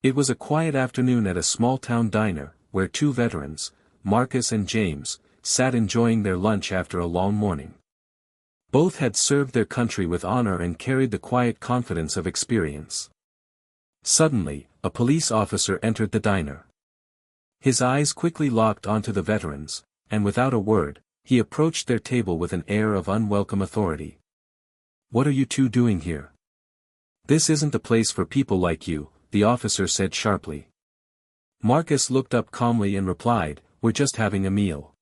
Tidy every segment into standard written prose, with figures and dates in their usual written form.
It was a quiet afternoon at a small-town diner, where two veterans, Marcus and James, sat enjoying their lunch after a long morning. Both had served their country with honor and carried the quiet confidence of experience. Suddenly, a police officer entered the diner. His eyes quickly locked onto the veterans, and without a word, he approached their table with an air of unwelcome authority. "What are you two doing here? This isn't the place for people like you," the officer said sharply. Marcus looked up calmly and replied, "We're just having a meal.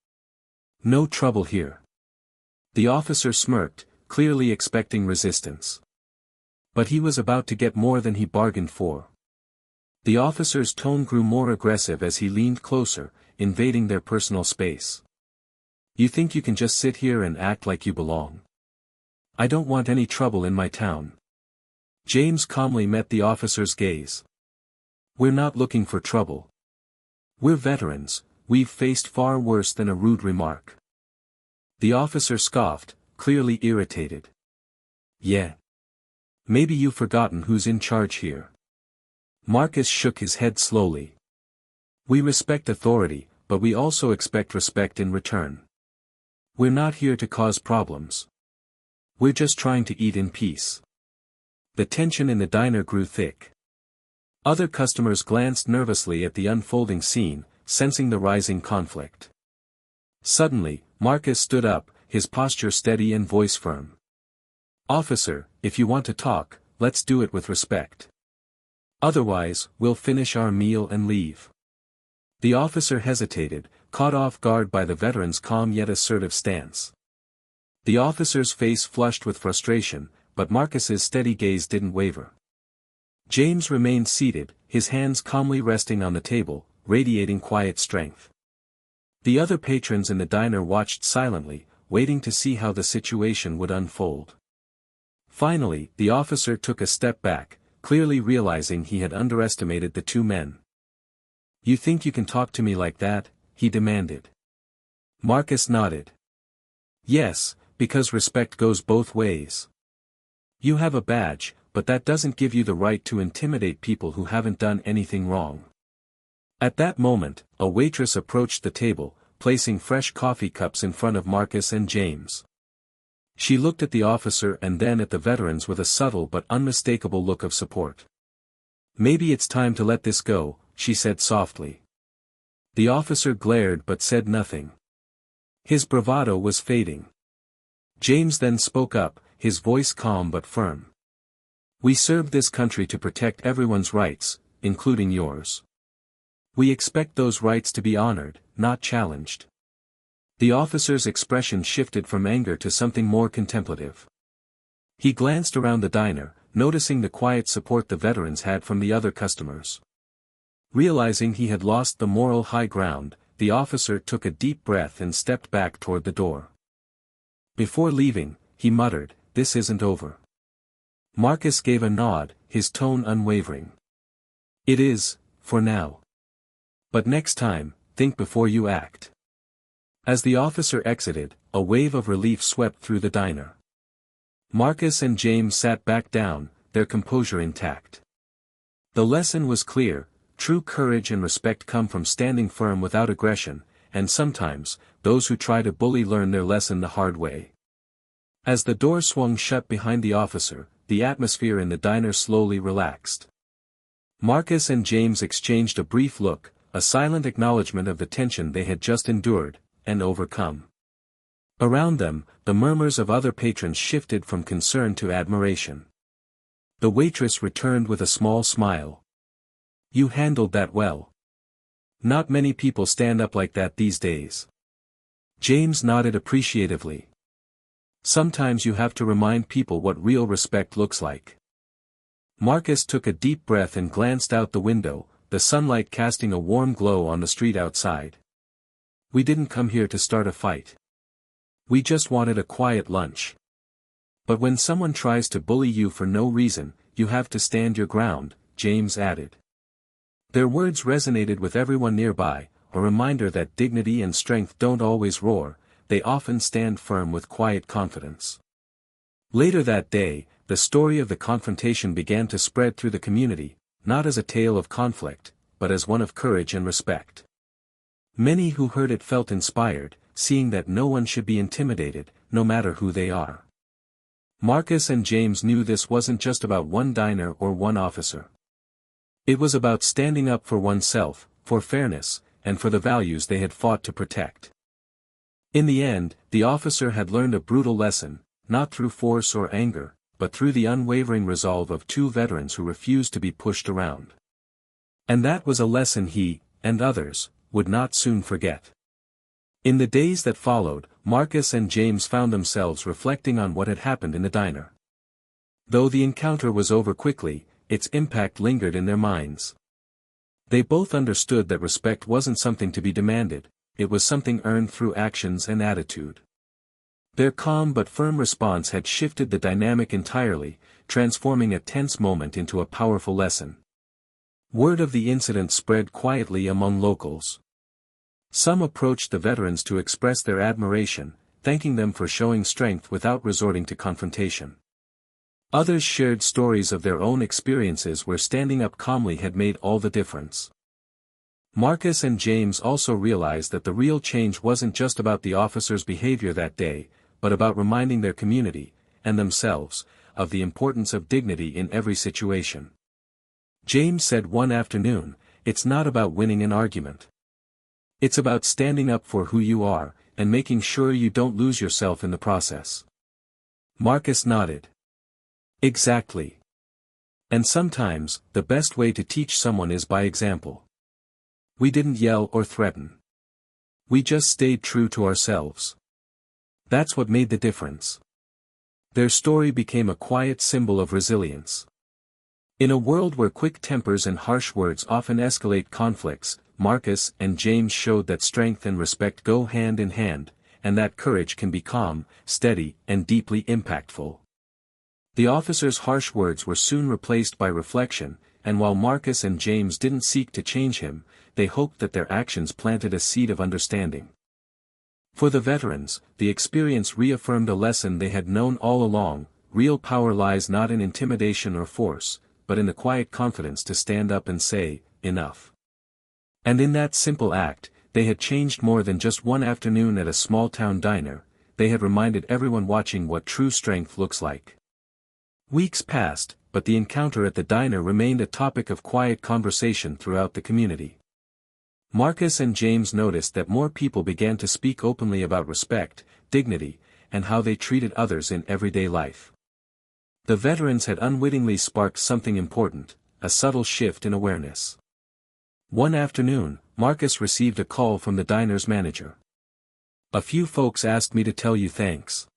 No trouble here." The officer smirked, clearly expecting resistance. But he was about to get more than he bargained for. The officer's tone grew more aggressive as he leaned closer, invading their personal space. "You think you can just sit here and act like you belong? I don't want any trouble in my town." James calmly met the officer's gaze. "We're not looking for trouble. We're veterans, we've faced far worse than a rude remark." The officer scoffed, clearly irritated. "Yeah. Maybe you've forgotten who's in charge here." Marcus shook his head slowly. "We respect authority, but we also expect respect in return. We're not here to cause problems. We're just trying to eat in peace." The tension in the diner grew thick. Other customers glanced nervously at the unfolding scene, sensing the rising conflict. Suddenly, Marcus stood up, his posture steady and voice firm. "Officer, if you want to talk, let's do it with respect. Otherwise, we'll finish our meal and leave." The officer hesitated, caught off guard by the veteran's calm yet assertive stance. The officer's face flushed with frustration, but Marcus's steady gaze didn't waver. James remained seated, his hands calmly resting on the table, radiating quiet strength. The other patrons in the diner watched silently, waiting to see how the situation would unfold. Finally, the officer took a step back, clearly realizing he had underestimated the two men. "You think you can talk to me like that?" he demanded. Marcus nodded. "Yes, because respect goes both ways. You have a badge, but that doesn't give you the right to intimidate people who haven't done anything wrong." At that moment, a waitress approached the table, placing fresh coffee cups in front of Marcus and James. She looked at the officer and then at the veterans with a subtle but unmistakable look of support. "Maybe it's time to let this go," she said softly. The officer glared but said nothing. His bravado was fading. James then spoke up, his voice calm but firm. "We serve this country to protect everyone's rights, including yours. We expect those rights to be honored, not challenged." The officer's expression shifted from anger to something more contemplative. He glanced around the diner, noticing the quiet support the veterans had from the other customers. Realizing he had lost the moral high ground, the officer took a deep breath and stepped back toward the door. Before leaving, he muttered, "This isn't over." Marcus gave a nod, his tone unwavering. "It is, for now. But next time, think before you act." As the officer exited, a wave of relief swept through the diner. Marcus and James sat back down, their composure intact. The lesson was clear: true courage and respect come from standing firm without aggression, and sometimes, those who try to bully learn their lesson the hard way. As the door swung shut behind the officer, the atmosphere in the diner slowly relaxed. Marcus and James exchanged a brief look, a silent acknowledgement of the tension they had just endured and overcome. Around them, the murmurs of other patrons shifted from concern to admiration. The waitress returned with a small smile. "You handled that well. Not many people stand up like that these days." James nodded appreciatively. "Sometimes you have to remind people what real respect looks like." Marcus took a deep breath and glanced out the window, the sunlight casting a warm glow on the street outside. "We didn't come here to start a fight. We just wanted a quiet lunch. But when someone tries to bully you for no reason, you have to stand your ground," James added. Their words resonated with everyone nearby, a reminder that dignity and strength don't always roar, they often stand firm with quiet confidence. Later that day, the story of the confrontation began to spread through the community, not as a tale of conflict, but as one of courage and respect. Many who heard it felt inspired, seeing that no one should be intimidated, no matter who they are. Marcus and James knew this wasn't just about one diner or one officer. It was about standing up for oneself, for fairness, and for the values they had fought to protect. In the end, the officer had learned a brutal lesson, not through force or anger, but through the unwavering resolve of two veterans who refused to be pushed around. And that was a lesson he, and others, would not soon forget. In the days that followed, Marcus and James found themselves reflecting on what had happened in the diner. Though the encounter was over quickly, its impact lingered in their minds. They both understood that respect wasn't something to be demanded, it was something earned through actions and attitude. Their calm but firm response had shifted the dynamic entirely, transforming a tense moment into a powerful lesson. Word of the incident spread quietly among locals. Some approached the veterans to express their admiration, thanking them for showing strength without resorting to confrontation. Others shared stories of their own experiences where standing up calmly had made all the difference. Marcus and James also realized that the real change wasn't just about the officer's behavior that day, but about reminding their community, and themselves, of the importance of dignity in every situation. James said one afternoon, "It's not about winning an argument. It's about standing up for who you are, and making sure you don't lose yourself in the process." Marcus nodded. "Exactly. And sometimes, the best way to teach someone is by example. We didn't yell or threaten. We just stayed true to ourselves. That's what made the difference." Their story became a quiet symbol of resilience. In a world where quick tempers and harsh words often escalate conflicts, Marcus and James showed that strength and respect go hand in hand, and that courage can be calm, steady, and deeply impactful. The officer's harsh words were soon replaced by reflection, and while Marcus and James didn't seek to change him, they hoped that their actions planted a seed of understanding. For the veterans, the experience reaffirmed a lesson they had known all along: real power lies not in intimidation or force, but in the quiet confidence to stand up and say, "Enough." And in that simple act, they had changed more than just one afternoon at a small-town diner, they had reminded everyone watching what true strength looks like. Weeks passed, but the encounter at the diner remained a topic of quiet conversation throughout the community. Marcus and James noticed that more people began to speak openly about respect, dignity, and how they treated others in everyday life. The veterans had unwittingly sparked something important, a subtle shift in awareness. One afternoon, Marcus received a call from the diner's manager. "A few folks asked me to tell you thanks.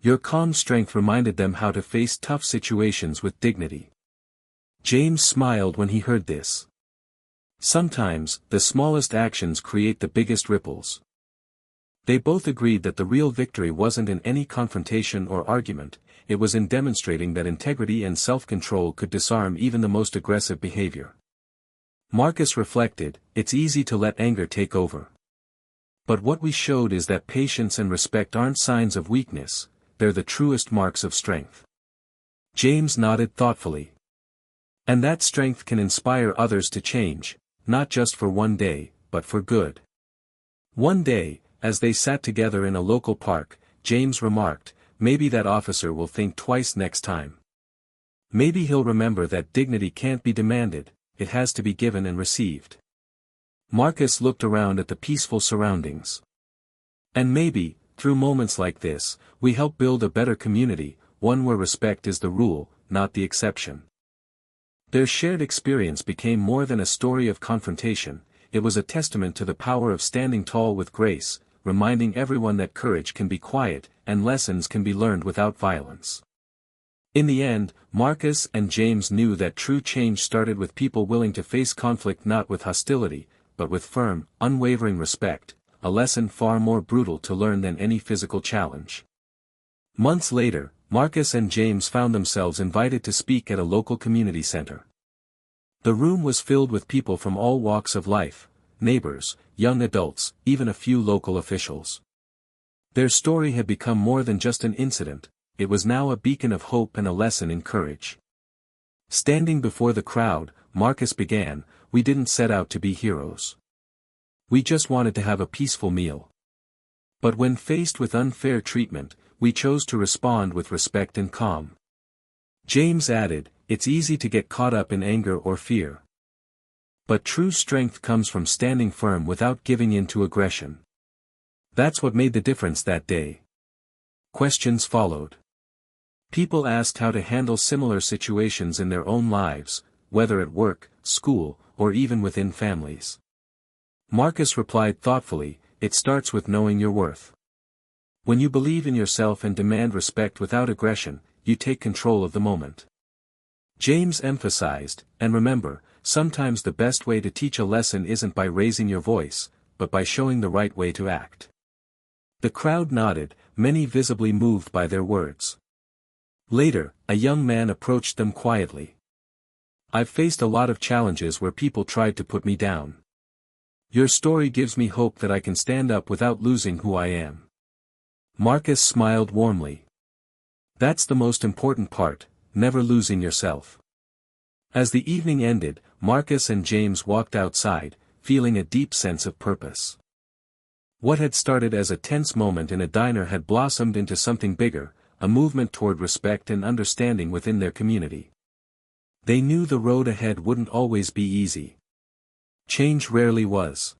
Your calm strength reminded them how to face tough situations with dignity." James smiled when he heard this. Sometimes, the smallest actions create the biggest ripples. They both agreed that the real victory wasn't in any confrontation or argument, it was in demonstrating that integrity and self-control could disarm even the most aggressive behavior. Marcus reflected, "It's easy to let anger take over. But what we showed is that patience and respect aren't signs of weakness, they're the truest marks of strength." James nodded thoughtfully. "And that strength can inspire others to change, not just for one day, but for good." One day, as they sat together in a local park, James remarked, "Maybe that officer will think twice next time. Maybe he'll remember that dignity can't be demanded, it has to be given and received." Marcus looked around at the peaceful surroundings. "And maybe, through moments like this, we help build a better community, one where respect is the rule, not the exception." Their shared experience became more than a story of confrontation, it was a testament to the power of standing tall with grace, reminding everyone that courage can be quiet, and lessons can be learned without violence. In the end, Marcus and James knew that true change started with people willing to face conflict not with hostility, but with firm, unwavering respect, a lesson far more brutal to learn than any physical challenge. Months later, Marcus and James found themselves invited to speak at a local community center. The room was filled with people from all walks of life, neighbors, young adults, even a few local officials. Their story had become more than just an incident, it was now a beacon of hope and a lesson in courage. Standing before the crowd, Marcus began, "We didn't set out to be heroes. We just wanted to have a peaceful meal. But when faced with unfair treatment, we chose to respond with respect and calm." James added, "It's easy to get caught up in anger or fear. But true strength comes from standing firm without giving in to aggression." That's what made the difference that day. Questions followed. People asked how to handle similar situations in their own lives, whether at work, school, or even within families. Marcus replied thoughtfully, "It starts with knowing your worth. When you believe in yourself and demand respect without aggression, you take control of the moment." James emphasized, "And remember, sometimes the best way to teach a lesson isn't by raising your voice, but by showing the right way to act." The crowd nodded, many visibly moved by their words. Later, a young man approached them quietly. "I've faced a lot of challenges where people tried to put me down. Your story gives me hope that I can stand up without losing who I am." Marcus smiled warmly. "That's the most important part, never losing yourself." As the evening ended, Marcus and James walked outside, feeling a deep sense of purpose. What had started as a tense moment in a diner had blossomed into something bigger, a movement toward respect and understanding within their community. They knew the road ahead wouldn't always be easy. Change rarely was.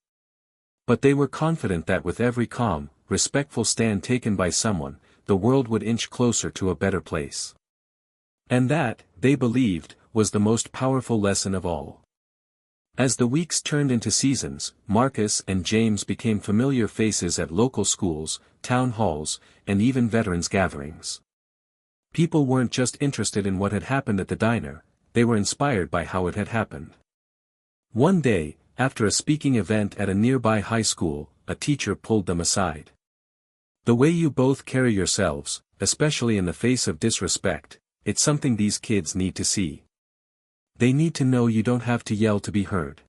But they were confident that with every calm, respectful stand taken by someone, the world would inch closer to a better place. And that, they believed, was the most powerful lesson of all. As the weeks turned into seasons, Marcus and James became familiar faces at local schools, town halls, and even veterans' gatherings. People weren't just interested in what had happened at the diner, they were inspired by how it had happened. One day, after a speaking event at a nearby high school, a teacher pulled them aside. "The way you both carry yourselves, especially in the face of disrespect, it's something these kids need to see. They need to know you don't have to yell to be heard."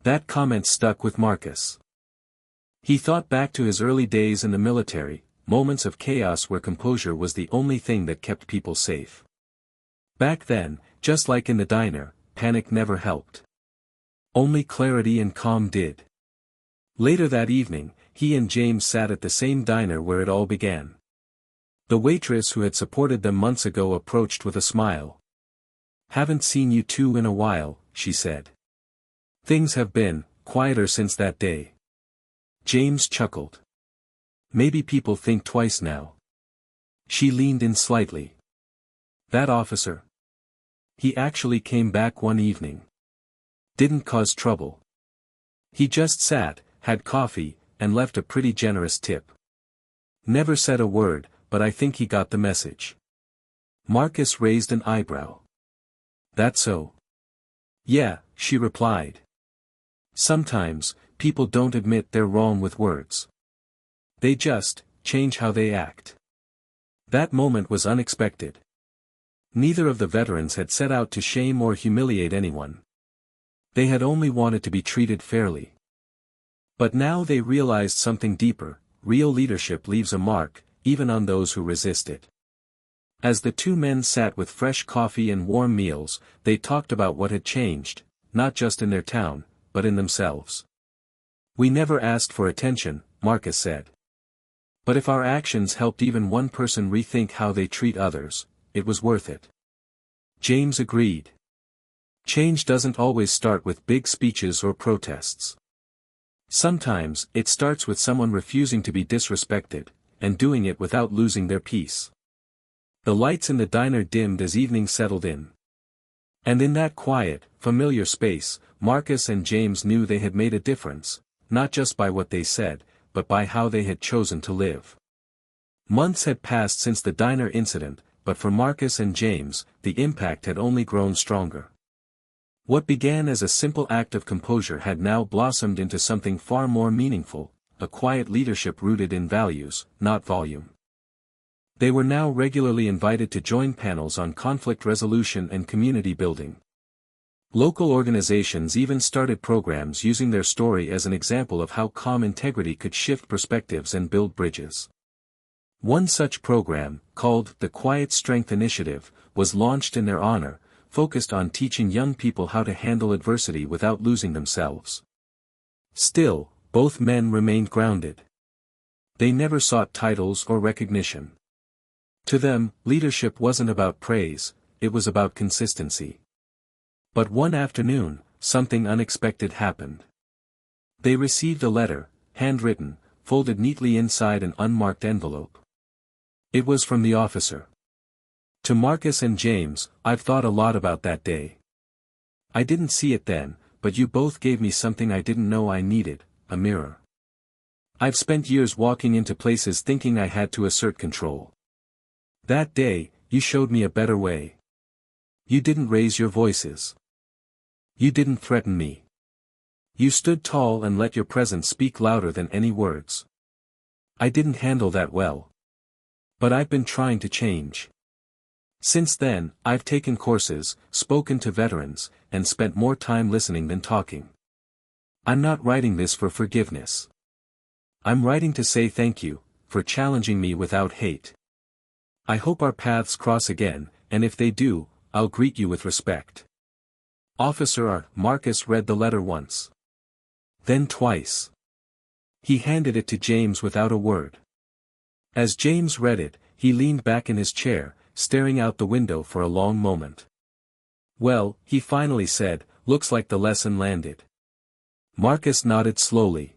That comment stuck with Marcus. He thought back to his early days in the military, moments of chaos where composure was the only thing that kept people safe. Back then, just like in the diner, panic never helped. Only clarity and calm did. Later that evening, he and James sat at the same diner where it all began. The waitress who had supported them months ago approached with a smile. "Haven't seen you two in a while," she said. "Things have been quieter since that day." James chuckled. "Maybe people think twice now." She leaned in slightly. "That officer? He actually came back one evening. Didn't cause trouble. He just sat, had coffee, and left a pretty generous tip. Never said a word, but I think he got the message." Marcus raised an eyebrow. "That so?" "Yeah," she replied. "Sometimes, people don't admit they're wrong with words. They just change how they act." That moment was unexpected. Neither of the veterans had set out to shame or humiliate anyone. They had only wanted to be treated fairly. But now they realized something deeper: real leadership leaves a mark, even on those who resist it. As the two men sat with fresh coffee and warm meals, they talked about what had changed, not just in their town, but in themselves. "We never asked for attention," Marcus said. "But if our actions helped even one person rethink how they treat others, it was worth it." James agreed. Change doesn't always start with big speeches or protests. Sometimes, it starts with someone refusing to be disrespected, and doing it without losing their peace. The lights in the diner dimmed as evening settled in. And in that quiet, familiar space, Marcus and James knew they had made a difference, not just by what they said, but by how they had chosen to live. Months had passed since the diner incident, but for Marcus and James, the impact had only grown stronger. What began as a simple act of composure had now blossomed into something far more meaningful, a quiet leadership rooted in values, not volume. They were now regularly invited to join panels on conflict resolution and community building. Local organizations even started programs using their story as an example of how calm integrity could shift perspectives and build bridges. One such program, called the Quiet Strength Initiative, was launched in their honor, focused on teaching young people how to handle adversity without losing themselves. Still, both men remained grounded. They never sought titles or recognition. To them, leadership wasn't about praise, it was about consistency. But one afternoon, something unexpected happened. They received a letter, handwritten, folded neatly inside an unmarked envelope. It was from the officer. To Marcus and James, I've thought a lot about that day. I didn't see it then, but you both gave me something I didn't know I needed, a mirror. I've spent years walking into places thinking I had to assert control. That day, you showed me a better way. You didn't raise your voices. You didn't threaten me. You stood tall and let your presence speak louder than any words. I didn't handle that well. But I've been trying to change. Since then, I've taken courses, spoken to veterans, and spent more time listening than talking. I'm not writing this for forgiveness. I'm writing to say thank you, for challenging me without hate. I hope our paths cross again, and if they do, I'll greet you with respect. Officer R. Marcus read the letter once. Then twice. He handed it to James without a word. As James read it, he leaned back in his chair, staring out the window for a long moment. Well, he finally said, looks like the lesson landed. Marcus nodded slowly.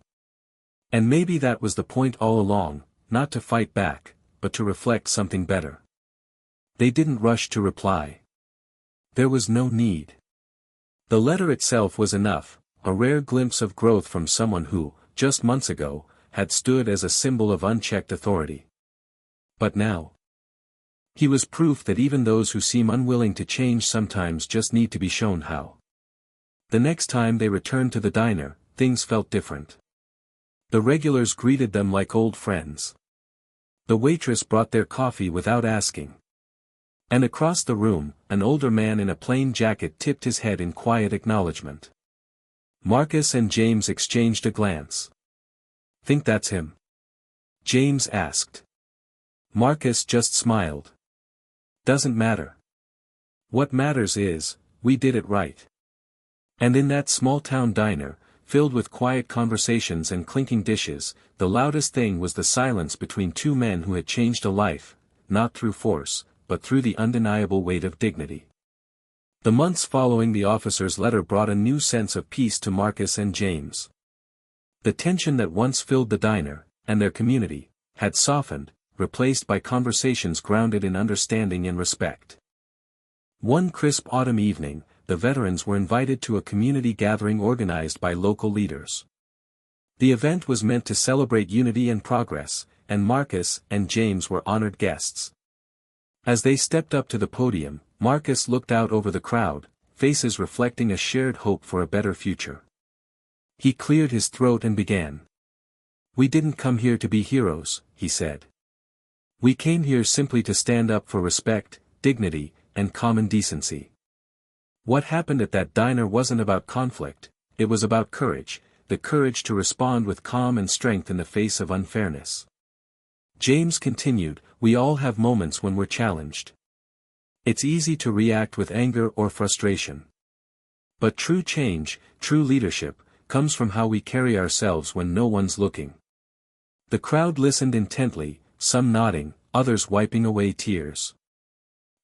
And maybe that was the point all along, not to fight back, but to reflect something better. They didn't rush to reply. There was no need. The letter itself was enough, a rare glimpse of growth from someone who, just months ago, had stood as a symbol of unchecked authority. But now, he was proof that even those who seem unwilling to change sometimes just need to be shown how. The next time they returned to the diner, things felt different. The regulars greeted them like old friends. The waitress brought their coffee without asking. And across the room, an older man in a plain jacket tipped his head in quiet acknowledgement. Marcus and James exchanged a glance. Think that's him? James asked. Marcus just smiled. Doesn't matter. What matters is, we did it right. And in that small-town diner, filled with quiet conversations and clinking dishes, the loudest thing was the silence between two men who had changed a life, not through force, but through the undeniable weight of dignity. The months following the officer's letter brought a new sense of peace to Marcus and James. The tension that once filled the diner, and their community, had softened, replaced by conversations grounded in understanding and respect. One crisp autumn evening, the veterans were invited to a community gathering organized by local leaders. The event was meant to celebrate unity and progress, and Marcus and James were honored guests. As they stepped up to the podium, Marcus looked out over the crowd, faces reflecting a shared hope for a better future. He cleared his throat and began. We didn't come here to be heroes, he said. We came here simply to stand up for respect, dignity, and common decency. What happened at that diner wasn't about conflict, it was about courage, the courage to respond with calm and strength in the face of unfairness. James continued, we all have moments when we're challenged. It's easy to react with anger or frustration. But true change, true leadership, comes from how we carry ourselves when no one's looking. The crowd listened intently, some nodding, others wiping away tears.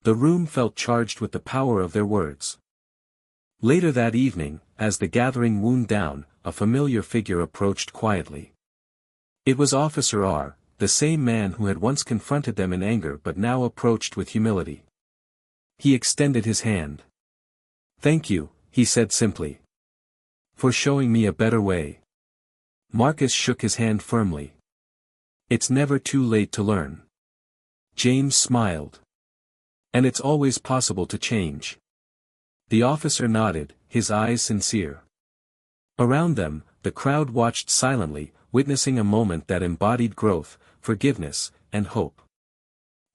The room felt charged with the power of their words. Later that evening, as the gathering wound down, a familiar figure approached quietly. It was Officer R., the same man who had once confronted them in anger but now approached with humility. He extended his hand. Thank you, he said simply. For showing me a better way. Marcus shook his hand firmly. It's never too late to learn. James smiled. And it's always possible to change. The officer nodded, his eyes sincere. Around them, the crowd watched silently, witnessing a moment that embodied growth, forgiveness, and hope.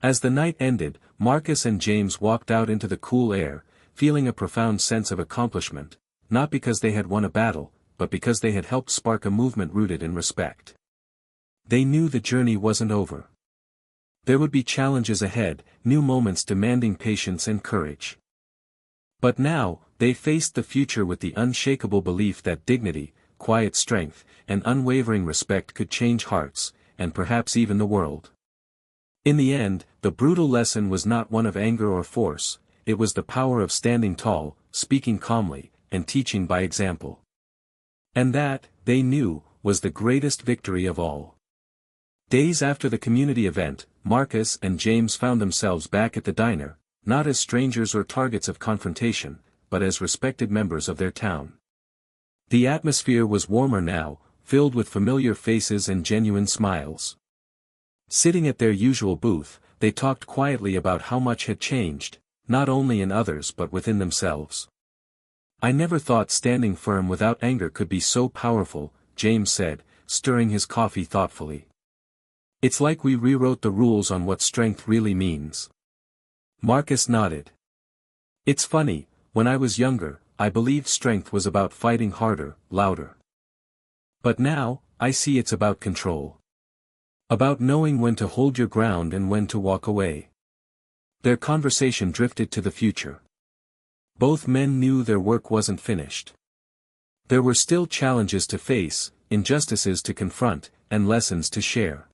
As the night ended, Marcus and James walked out into the cool air, feeling a profound sense of accomplishment, not because they had won a battle, but because they had helped spark a movement rooted in respect. They knew the journey wasn't over. There would be challenges ahead, new moments demanding patience and courage. But now, they faced the future with the unshakable belief that dignity, quiet strength, and unwavering respect could change hearts, and perhaps even the world. In the end, the brutal lesson was not one of anger or force, it was the power of standing tall, speaking calmly, and teaching by example. And that, they knew, was the greatest victory of all. Days after the community event, Marcus and James found themselves back at the diner, not as strangers or targets of confrontation, but as respected members of their town. The atmosphere was warmer now, filled with familiar faces and genuine smiles. Sitting at their usual booth, they talked quietly about how much had changed, not only in others but within themselves. "I never thought standing firm without anger could be so powerful," James said, stirring his coffee thoughtfully. "It's like we rewrote the rules on what strength really means." Marcus nodded. "It's funny, when I was younger, I believed strength was about fighting harder, louder. But now, I see it's about control. About knowing when to hold your ground and when to walk away." Their conversation drifted to the future. Both men knew their work wasn't finished. There were still challenges to face, injustices to confront, and lessons to share.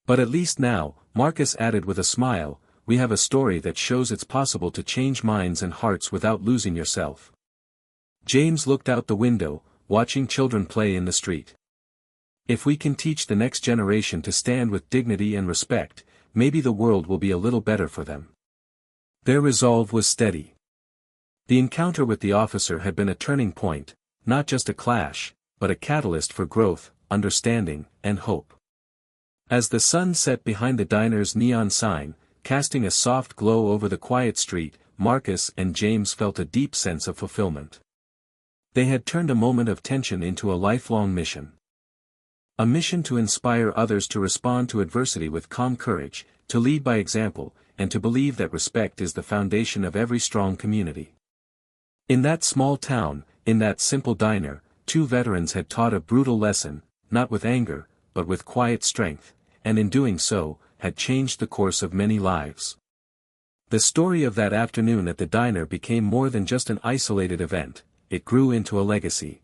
"But at least now," Marcus added with a smile, "we have a story that shows it's possible to change minds and hearts without losing yourself." James looked out the window, watching children play in the street. "If we can teach the next generation to stand with dignity and respect, maybe the world will be a little better for them." Their resolve was steady. The encounter with the officer had been a turning point, not just a clash, but a catalyst for growth, understanding, and hope. As the sun set behind the diner's neon sign, casting a soft glow over the quiet street, Marcus and James felt a deep sense of fulfillment. They had turned a moment of tension into a lifelong mission. A mission to inspire others to respond to adversity with calm courage, to lead by example, and to believe that respect is the foundation of every strong community. In that small town, in that simple diner, two veterans had taught a brutal lesson, not with anger, but with quiet strength, and in doing so, had changed the course of many lives. The story of that afternoon at the diner became more than just an isolated event, it grew into a legacy.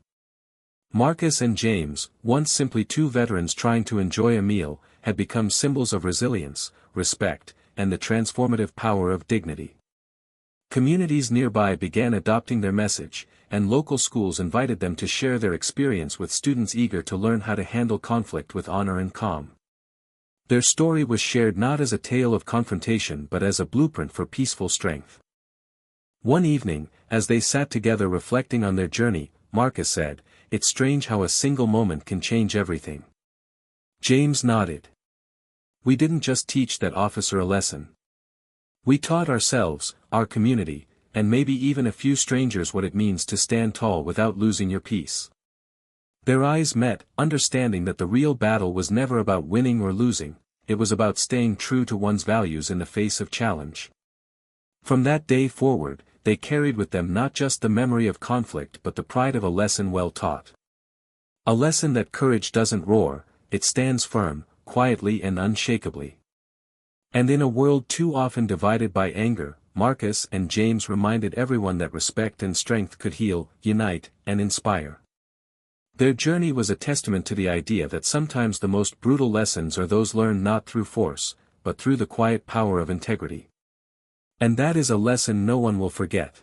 Marcus and James, once simply two veterans trying to enjoy a meal, had become symbols of resilience, respect, and the transformative power of dignity. Communities nearby began adopting their message, and local schools invited them to share their experience with students eager to learn how to handle conflict with honor and calm. Their story was shared not as a tale of confrontation but as a blueprint for peaceful strength. One evening, as they sat together reflecting on their journey, Marcus said, "It's strange how a single moment can change everything." James nodded. "We didn't just teach that officer a lesson. We taught ourselves, our community, and maybe even a few strangers what it means to stand tall without losing your peace." Their eyes met, understanding that the real battle was never about winning or losing, it was about staying true to one's values in the face of challenge. From that day forward, they carried with them not just the memory of conflict but the pride of a lesson well taught. A lesson that courage doesn't roar, it stands firm, quietly and unshakably. And in a world too often divided by anger, Marcus and James reminded everyone that respect and strength could heal, unite, and inspire. Their journey was a testament to the idea that sometimes the most brutal lessons are those learned not through force, but through the quiet power of integrity. And that is a lesson no one will forget.